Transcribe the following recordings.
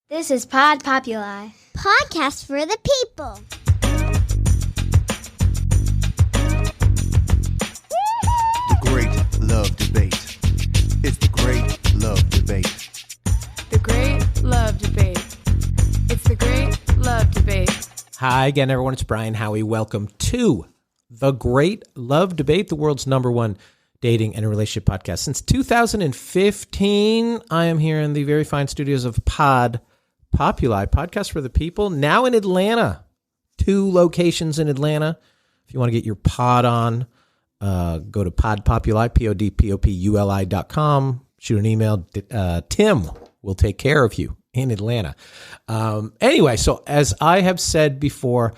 This is Pod Populi. Podcast for the people. The Great Love Debate. It's the Great Love Debate. The Great Love Debate. It's the Great Love Debate. Hi again, everyone. It's Brian Howie. Welcome to The Great Love Debate, the world's number one dating and relationship podcast. Since 2015, I am here in the very fine studios of Pod Populi, podcast for the people, now in Atlanta. 2 locations in Atlanta. If you want to get your pod on, go to podpopuli, podpopuli.com. Shoot an email. Tim will take care of you in Atlanta. Anyway, so as I have said before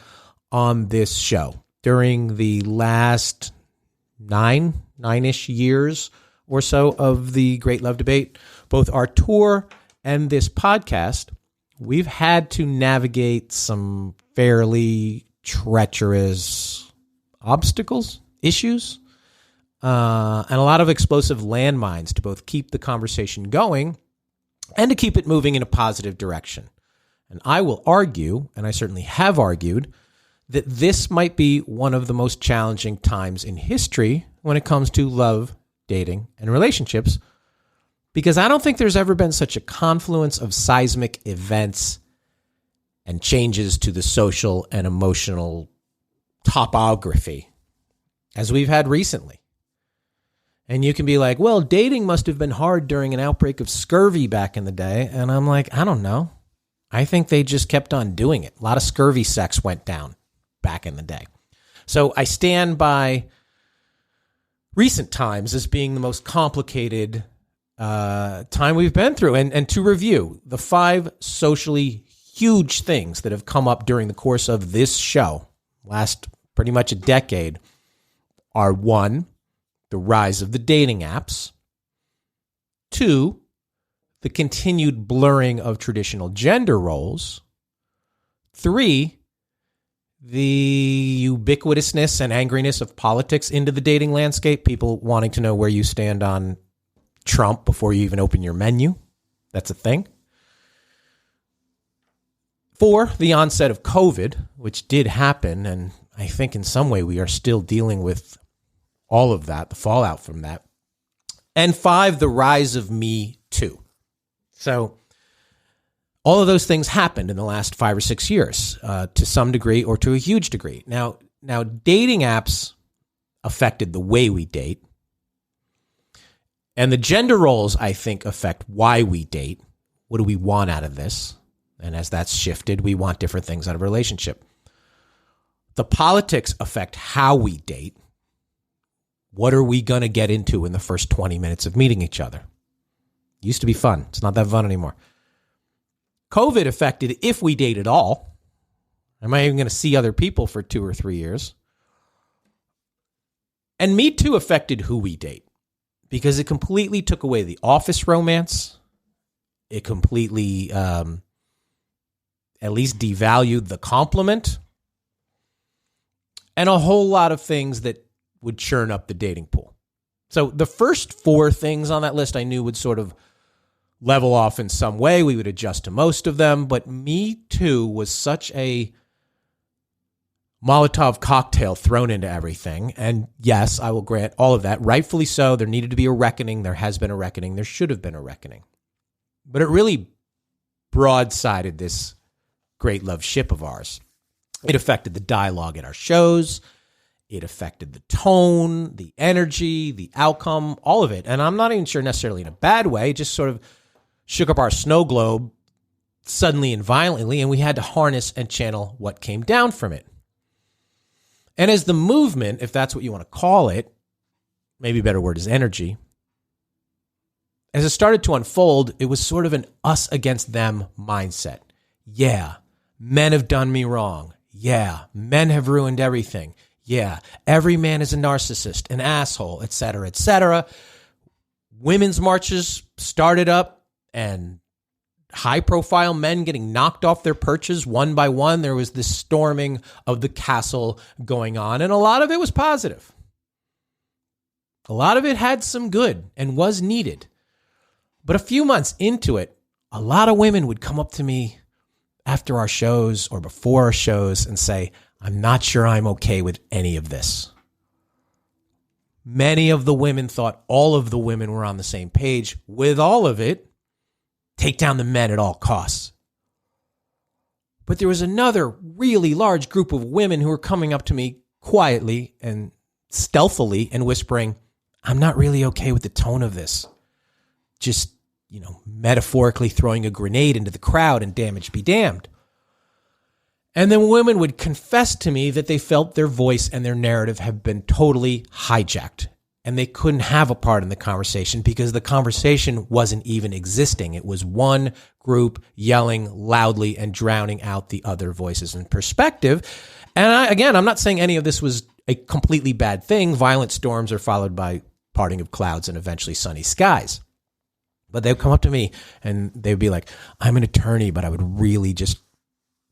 on this show, during the last nine-ish years or so of the Great Love Debate, both our tour and this podcast, we've had to navigate some fairly treacherous obstacles, issues, and a lot of explosive landmines to both keep the conversation going and to keep it moving in a positive direction. And I will argue, and I certainly have argued, that this might be one of the most challenging times in history when it comes to love, dating, and relationships, because I don't think there's ever been such a confluence of seismic events and changes to the social and emotional topography as we've had recently. And you can be like, well, dating must have been hard during an outbreak of scurvy back in the day. And I'm like, I don't know. I think they just kept on doing it. A lot of scurvy sex went down back in the day. So I stand by recent times as being the most complicated time we've been through. And to review, the 5 socially huge things that have come up during the course of this show, last pretty much a decade, are 1, the rise of the dating apps, 2, the continued blurring of traditional gender roles, 3, the ubiquitousness and angriness of politics into the dating landscape, people wanting to know where you stand on Trump before you even open your menu. That's a thing. 4, the onset of COVID, which did happen, and I think in some way we are still dealing with all of that, the fallout from that. And 5, the rise of Me Too. So all of those things happened in the last 5 or 6 years, to some degree or to a huge degree. Now, dating apps affected the way we date. And the gender roles, I think, affect why we date. What do we want out of this? And as that's shifted, we want different things out of a relationship. The politics affect how we date. What are we going to get into in the first 20 minutes of meeting each other? Used to be fun. It's not that fun anymore. COVID affected if we date at all. Am I even going to see other people for 2 or 3 years? And Me Too affected who we date, because it completely took away the office romance. It completely at least devalued the compliment, and a whole lot of things that would churn up the dating pool. So the first 4 things on that list I knew would sort of level off in some way. We would adjust to most of them, but Me Too was such a Molotov cocktail thrown into everything. And yes, I will grant all of that. Rightfully so. There needed to be a reckoning. There has been a reckoning. There should have been a reckoning. But it really broadsided this great love ship of ours. It affected the dialogue in our shows. It affected the tone, the energy, the outcome, all of it. And I'm not even sure necessarily in a bad way. It just sort of shook up our snow globe suddenly and violently, and we had to harness and channel what came down from it. And as the movement, if that's what you want to call it, maybe a better word is energy, as it started to unfold, it was sort of an us against them mindset. Yeah, men have done me wrong. Yeah, men have ruined everything. Yeah, every man is a narcissist, an asshole, et cetera, et cetera. Women's marches started up, and high-profile men getting knocked off their perches one by one. There was this storming of the castle going on, and a lot of it was positive. A lot of it had some good and was needed. But a few months into it, a lot of women would come up to me after our shows or before our shows and say, I'm not sure I'm okay with any of this. Many of the women thought all of the women were on the same page with all of it. Take down the men at all costs. But there was another really large group of women who were coming up to me quietly and stealthily and whispering, I'm not really okay with the tone of this. Just, metaphorically throwing a grenade into the crowd and damage be damned. And then women would confess to me that they felt their voice and their narrative have been totally hijacked. And they couldn't have a part in the conversation because the conversation wasn't even existing. It was one group yelling loudly and drowning out the other voices and perspective. And I'm not saying any of this was a completely bad thing. Violent storms are followed by parting of clouds and eventually sunny skies. But they would come up to me and they would be like, I'm an attorney, but I would really just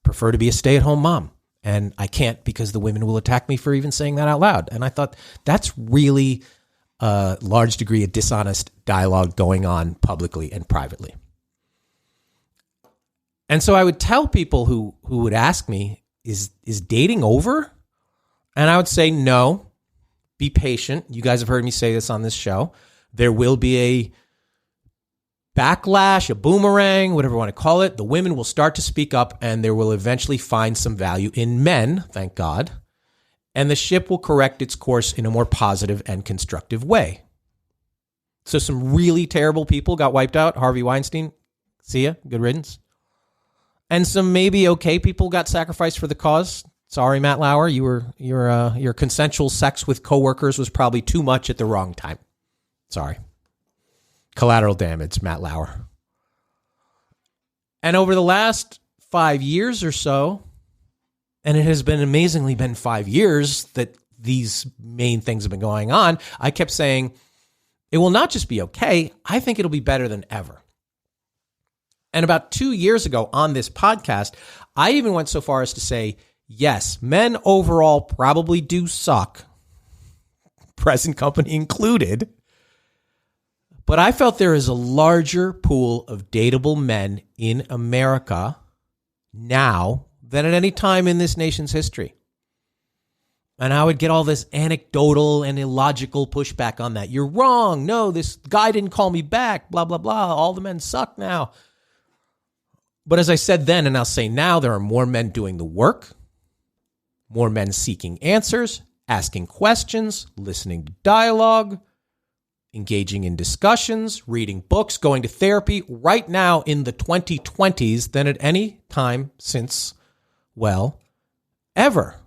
prefer to be a stay-at-home mom. And I can't because the women will attack me for even saying that out loud. And I thought that's really a large degree of dishonest dialogue going on publicly and privately. And so I would tell people who would ask me, is dating over? And I would say, no, be patient. You guys have heard me say this on this show. There will be a backlash, a boomerang, whatever you want to call it. The women will start to speak up and there will eventually find some value in men, thank God. And the ship will correct its course in a more positive and constructive way. So some really terrible people got wiped out. Harvey Weinstein, see ya, good riddance. And some maybe okay people got sacrificed for the cause. Sorry, Matt Lauer, your consensual sex with coworkers was probably too much at the wrong time. Sorry. Collateral damage, Matt Lauer. And over the last 5 years or so, and it has been amazingly been 5 years that these main things have been going on, I kept saying, it will not just be okay, I think it'll be better than ever. And about 2 years ago on this podcast, I even went so far as to say, yes, men overall probably do suck, present company included. But I felt there is a larger pool of dateable men in America now than at any time in this nation's history. And I would get all this anecdotal and illogical pushback on that. You're wrong. No, this guy didn't call me back. Blah, blah, blah. All the men suck now. But as I said then, and I'll say now, there are more men doing the work, more men seeking answers, asking questions, listening to dialogue, engaging in discussions, reading books, going to therapy right now in the 2020s than at any time since, well, ever.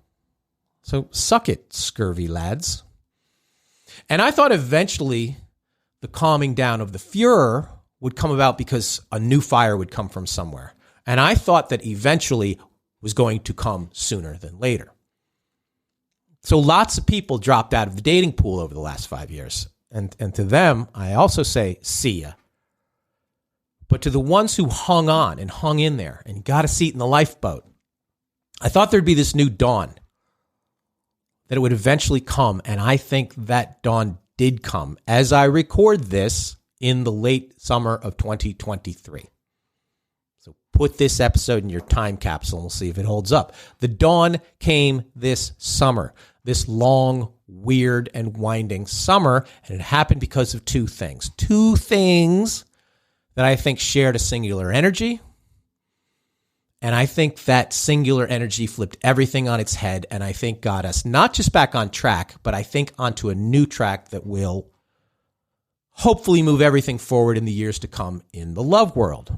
So suck it, scurvy lads. And I thought eventually the calming down of the furor would come about because a new fire would come from somewhere. And I thought that eventually was going to come sooner than later. So lots of people dropped out of the dating pool over the last 5 years. And to them, I also say, see ya. But to the ones who hung on and hung in there and got a seat in the lifeboat, I thought there'd be this new dawn, that it would eventually come. And I think that dawn did come as I record this in the late summer of 2023. So put this episode in your time capsule and we'll see if it holds up. The dawn came this summer, this long, weird, and winding summer, and it happened because of two things. Two things that I think shared a singular energy, and I think that singular energy flipped everything on its head, and I think got us not just back on track, but I think onto a new track that will hopefully move everything forward in the years to come in the love world.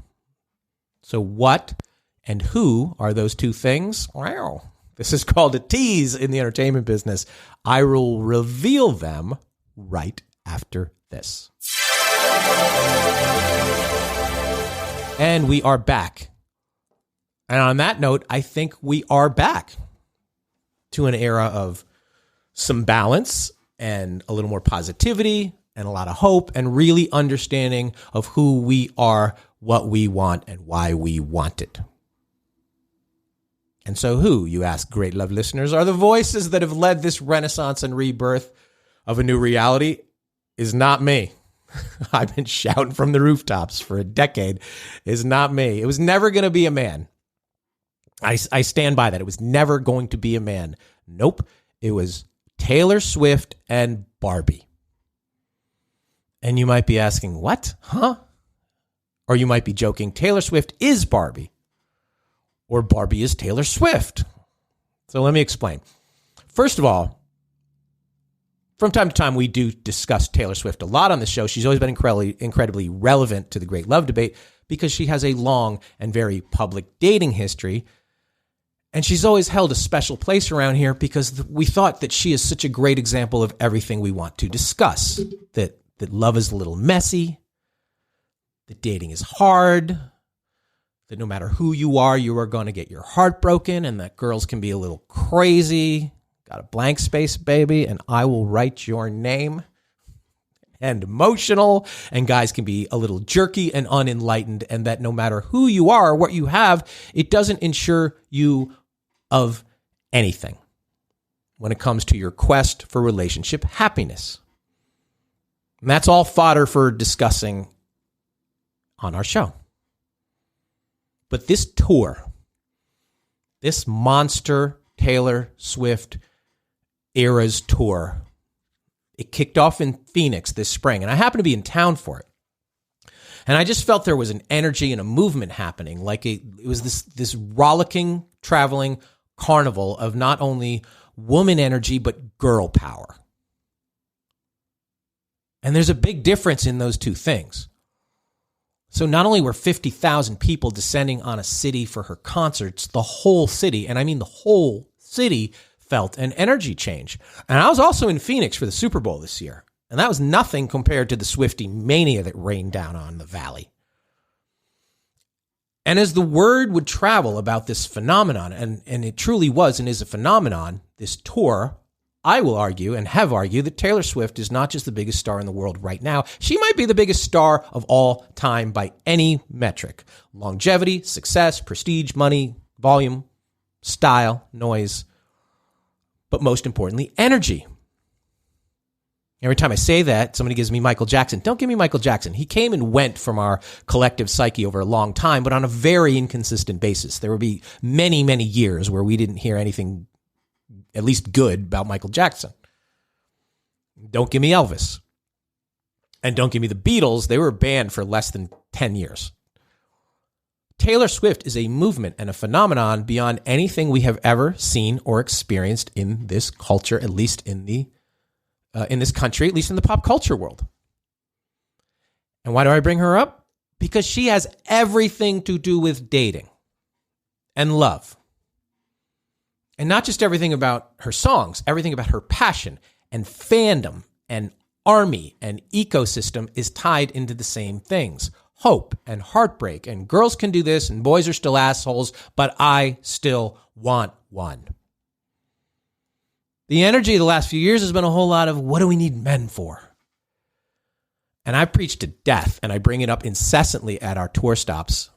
So what and who are those two things? Wow. This is called a tease in the entertainment business. I will reveal them right after this. And we are back. And on that note, I think we are back to an era of some balance and a little more positivity and a lot of hope and really understanding of who we are, what we want, and why we want it. And so who, you ask, great love listeners, are the voices that have led this renaissance and rebirth of a new reality? Is not me. I've been shouting from the rooftops for a decade, is not me. It was never going to be a man. I stand by that. It was never going to be a man. Nope. It was Taylor Swift and Barbie. And you might be asking, what? Huh? Or you might be joking, Taylor Swift is Barbie. Or Barbie is Taylor Swift. So let me explain. First of all, from time to time, we do discuss Taylor Swift a lot on the show. She's always been incredibly relevant to the great love debate because she has a long and very public dating history. And she's always held a special place around here because we thought that she is such a great example of everything we want to discuss. That love is a little messy, that dating is hard, that no matter who you are going to get your heart broken, and that girls can be a little crazy. Got a blank space, baby, and I will write your name. And emotional, and guys can be a little jerky and unenlightened, and that no matter who you are or what you have, it doesn't ensure you of anything when it comes to your quest for relationship happiness. And that's all fodder for discussing on our show. But this tour, this monster Taylor Swift Eras tour, it kicked off in Phoenix this spring, and I happened to be in town for it. And I just felt there was an energy and a movement happening, like it was this rollicking, traveling carnival of not only woman energy, but girl power. And there's a big difference in those two things. So not only were 50,000 people descending on a city for her concerts, the whole city, and I mean the whole city, felt an energy change. And I was also in Phoenix for the Super Bowl this year. And that was nothing compared to the Swiftie mania that rained down on the valley. And as the word would travel about this phenomenon, and it truly was and is a phenomenon, this tour, I will argue and have argued that Taylor Swift is not just the biggest star in the world right now. She might be the biggest star of all time by any metric. Longevity, success, prestige, money, volume, style, noise, but most importantly, energy. Every time I say that, somebody gives me Michael Jackson. Don't give me Michael Jackson. He came and went from our collective psyche over a long time, but on a very inconsistent basis. There would be many, many years where we didn't hear anything at least good about Michael Jackson. Don't give me Elvis. And don't give me the Beatles. They were banned for less than 10 years. Taylor Swift is a movement and a phenomenon beyond anything we have ever seen or experienced in this culture, at least in this country, at least in the pop culture world. And why do I bring her up? Because she has everything to do with dating and love. And not just everything about her songs, everything about her passion and fandom and army and ecosystem is tied into the same things. Hope and heartbreak, and girls can do this and boys are still assholes, but I still want one. The energy of the last few years has been a whole lot of what do we need men for? And I preach to death, and I bring it up incessantly at our tour stops.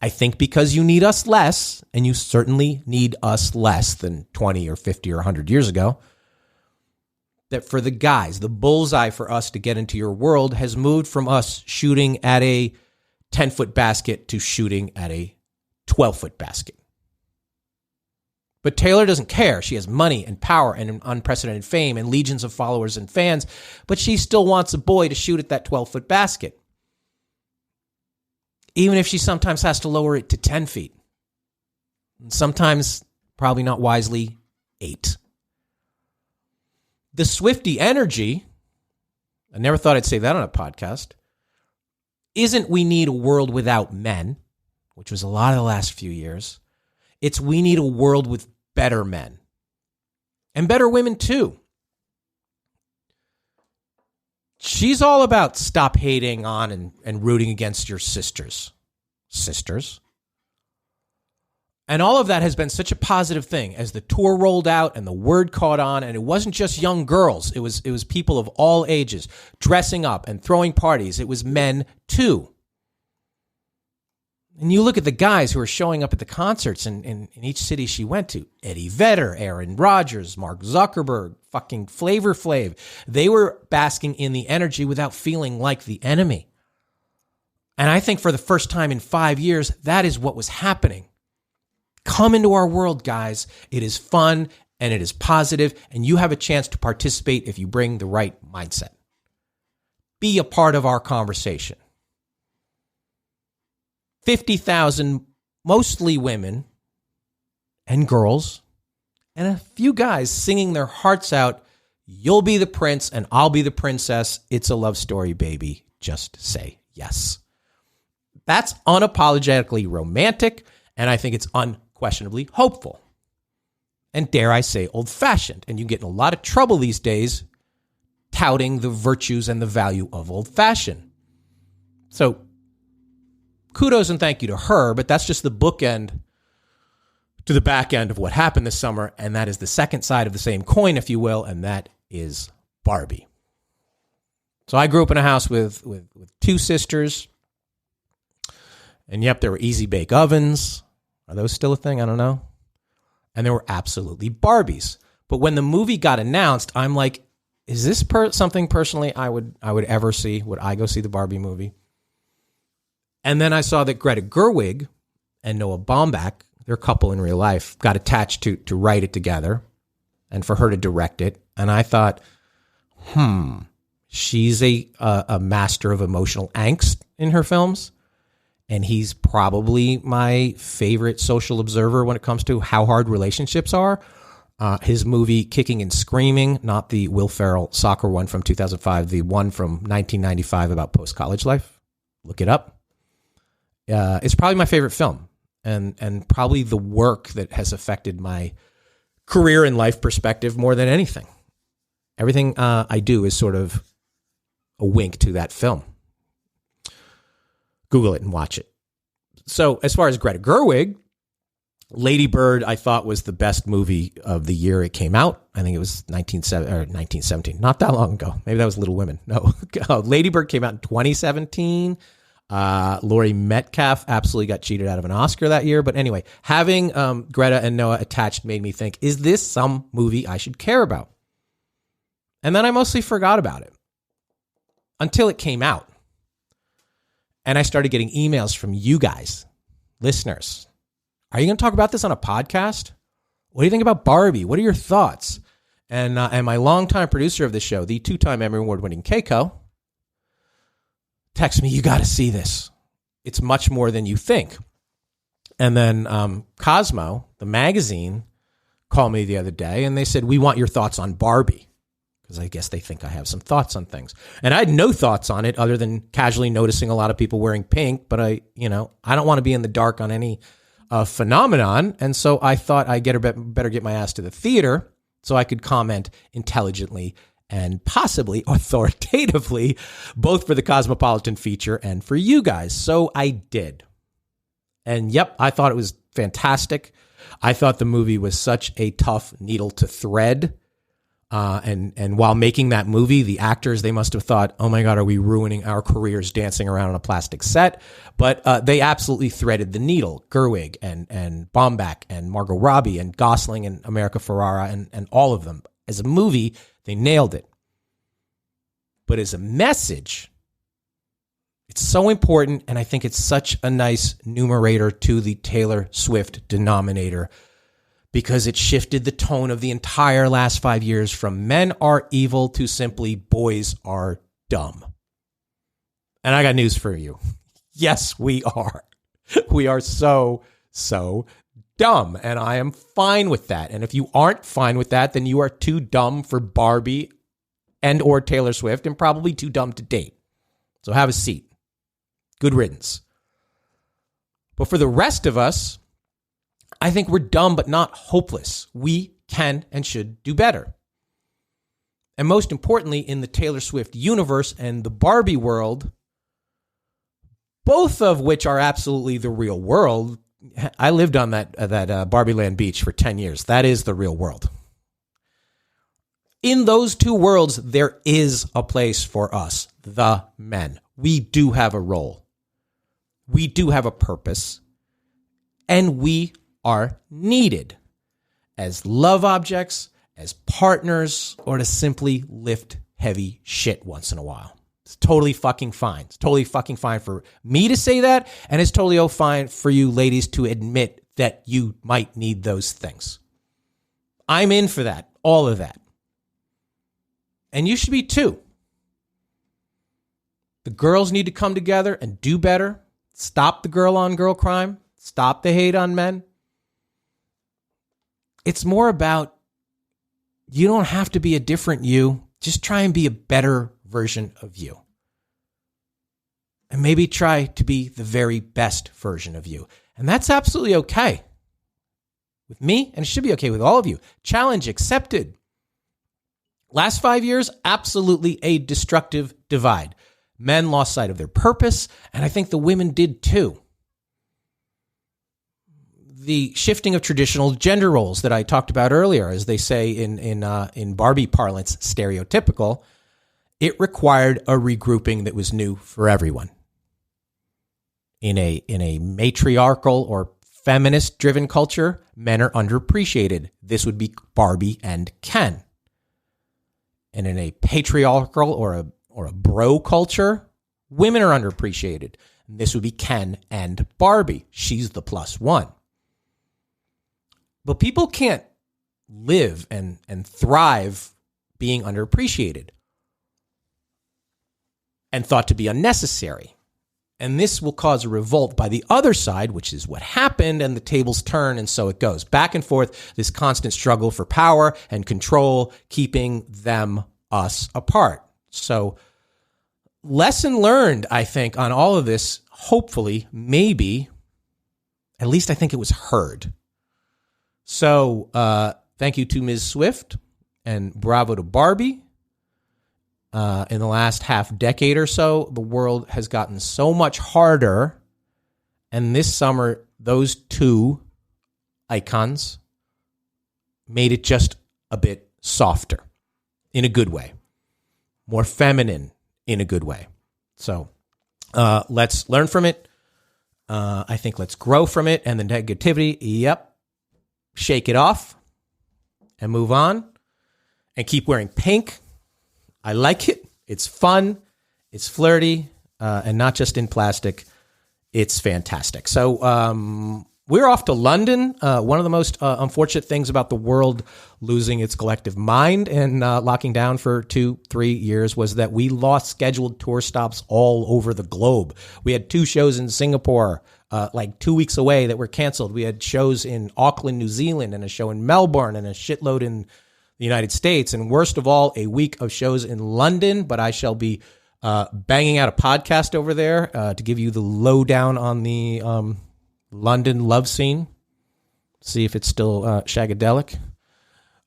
I think because you need us less, and you certainly need us less than 20 or 50 or 100 years ago, that for the guys, the bullseye for us to get into your world has moved from us shooting at a 10-foot basket to shooting at a 12-foot basket. But Taylor doesn't care. She has money and power and unprecedented fame and legions of followers and fans, but she still wants a boy to shoot at that 12-foot basket. Even if she sometimes has to lower it to 10 feet. And sometimes, probably not wisely, 8. The Swiftie energy, I never thought I'd say that on a podcast, isn't we need a world without men, which was a lot of the last few years. It's we need a world with better men. And better women too. She's all about stop hating on and rooting against your sisters. And all of that has been such a positive thing as the tour rolled out and the word caught on. And it wasn't just young girls. It was people of all ages dressing up and throwing parties. It was men too. And you look at the guys who are showing up at the concerts in each city she went to. Eddie Vedder, Aaron Rodgers, Mark Zuckerberg, fucking Flavor Flav. They were basking in the energy without feeling like the enemy. And I think for the first time in 5 years, that is what was happening. Come into our world, guys. It is fun and it is positive, and you have a chance to participate if you bring the right mindset. Be a part of our conversation. 50,000, mostly women and girls, and a few guys singing their hearts out. You'll be the prince and I'll be the princess. It's a love story, baby. Just say yes. That's unapologetically romantic, and I think it's unquestionably hopeful. And dare I say, old-fashioned. And you get in a lot of trouble these days touting the virtues and the value of old-fashioned. So kudos and thank you to her, but that's just the bookend to the back end of what happened this summer, and that is the second side of the same coin, if you will, and that is Barbie. So I grew up in a house with two sisters, and yep, there were easy bake ovens. Are those still a thing? I don't know. And there were absolutely Barbies. But when the movie got announced, I'm like, is this something personally I would ever see? Would I go see the Barbie movie? And then I saw that Greta Gerwig and Noah Baumbach, their couple in real life, got attached to write it together and for her to direct it. And I thought, she's a master of emotional angst in her films. And he's probably my favorite social observer when it comes to how hard relationships are. His movie Kicking and Screaming, not the Will Ferrell soccer one from 2005, the one from 1995 about post-college life. Look it up. It's probably my favorite film, and probably the work that has affected my career and life perspective more than anything. Everything I do is sort of a wink to that film. Google it and watch it. So as far as Greta Gerwig, Lady Bird, I thought was the best movie of the year it came out. I think it was 1917, not that long ago. Maybe that was Little Women. No, Lady Bird came out in 2017. Laurie Metcalf absolutely got cheated out of an Oscar that year. But anyway, having Greta and Noah attached made me think, is this some movie I should care about? And then I mostly forgot about it until it came out. And I started getting emails from you guys, listeners. Are you going to talk about this on a podcast? What do you think about Barbie? What are your thoughts? And my longtime producer of the show, the two-time Emmy Award-winning Keiko, texted me, you got to see this. It's much more than you think. And then Cosmo, the magazine, called me the other day, and they said, we want your thoughts on Barbie. Because I guess they think I have some thoughts on things. And I had no thoughts on it other than casually noticing a lot of people wearing pink. But I don't want to be in the dark on any phenomenon. And so I thought I better get my ass to the theater so I could comment intelligently and possibly authoritatively, both for the Cosmopolitan feature and for you guys. So I did. And yep, I thought it was fantastic. I thought the movie was such a tough needle to thread. And while making that movie, the actors, they must have thought, oh my God, are we ruining our careers dancing around on a plastic set? But they absolutely threaded the needle. Gerwig and Baumbach and Margot Robbie and Gosling and America Ferrara and all of them. As a movie, they nailed it. But as a message, it's so important, and I think it's such a nice numerator to the Taylor Swift denominator, because it shifted the tone of the entire last 5 years from men are evil to simply boys are dumb. And I got news for you. Yes, we are. We are so dumb, and I am fine with that. And if you aren't fine with that, then you are too dumb for Barbie and or Taylor Swift and probably too dumb to date. So have a seat. Good riddance. But for the rest of us, I think we're dumb but not hopeless. We can and should do better. And most importantly, in the Taylor Swift universe and the Barbie world, both of which are absolutely the real world. I lived on that Barbie Land beach for 10 years. That is the real world. In those two worlds, there is a place for us, the men. We do have a role. we do have a purpose, and we are needed as love objects, as partners, or to simply lift heavy shit once in a while. It's totally fucking fine. It's totally fucking fine for me to say that, and it's totally fine for you ladies to admit that you might need those things. I'm in for that, all of that. And you should be too. The girls need to come together and do better. Stop the girl-on-girl crime. Stop the hate on men. It's more about you don't have to be a different you. Just try and be a better version of you. And maybe try to be the very best version of you. And that's absolutely okay with me, and it should be okay with all of you. Challenge accepted. Last 5 years, absolutely a destructive divide. Men lost sight of their purpose, and I think the women did too. The shifting of traditional gender roles that I talked about earlier, as they say in Barbie parlance, stereotypical, it required a regrouping that was new for everyone. In a matriarchal or feminist-driven culture, men are underappreciated. This would be Barbie and Ken. And in a patriarchal or a bro culture, women are underappreciated. And this would be Ken and Barbie. She's the plus one. But people can't live and thrive being underappreciated and thought to be unnecessary. And this will cause a revolt by the other side, which is what happened, and the tables turn, and so it goes. Back and forth, this constant struggle for power and control, keeping us apart. So, lesson learned, I think, on all of this, hopefully, maybe, at least I think it was heard. So, thank you to Ms. Swift, and bravo to Barbie. In the last half decade or so, the world has gotten so much harder. And this summer, those two icons made it just a bit softer in a good way, more feminine in a good way. So let's learn from it. I think let's grow from it. And the negativity, shake it off and move on and keep wearing pink. I like it. It's fun. It's flirty, and not just in plastic. It's fantastic. So we're off to London. One of the most unfortunate things about the world losing its collective mind and locking down for 2-3 years was that we lost scheduled tour stops all over the globe. We had 2 shows in Singapore like 2 weeks away that were canceled. We had shows in Auckland, New Zealand, and a show in Melbourne, and a shitload in the United States, and worst of all, a week of shows in London. But I shall be banging out a podcast over there to give you the lowdown on the London love scene. See if it's still shagadelic.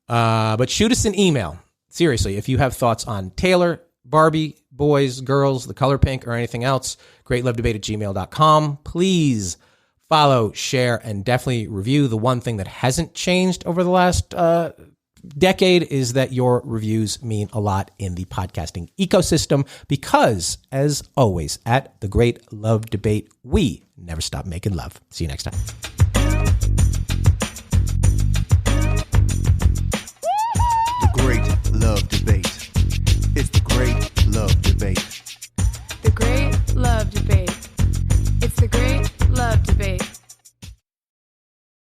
But shoot us an email. Seriously, if you have thoughts on Taylor, Barbie, boys, girls, the color pink, or anything else, greatlovedebate@gmail.com. Please follow, share, and definitely review. The one thing that hasn't changed over the last decade is that your reviews mean a lot in the podcasting ecosystem because, as always, at The Great Love Debate, we never stop making love. See you next time.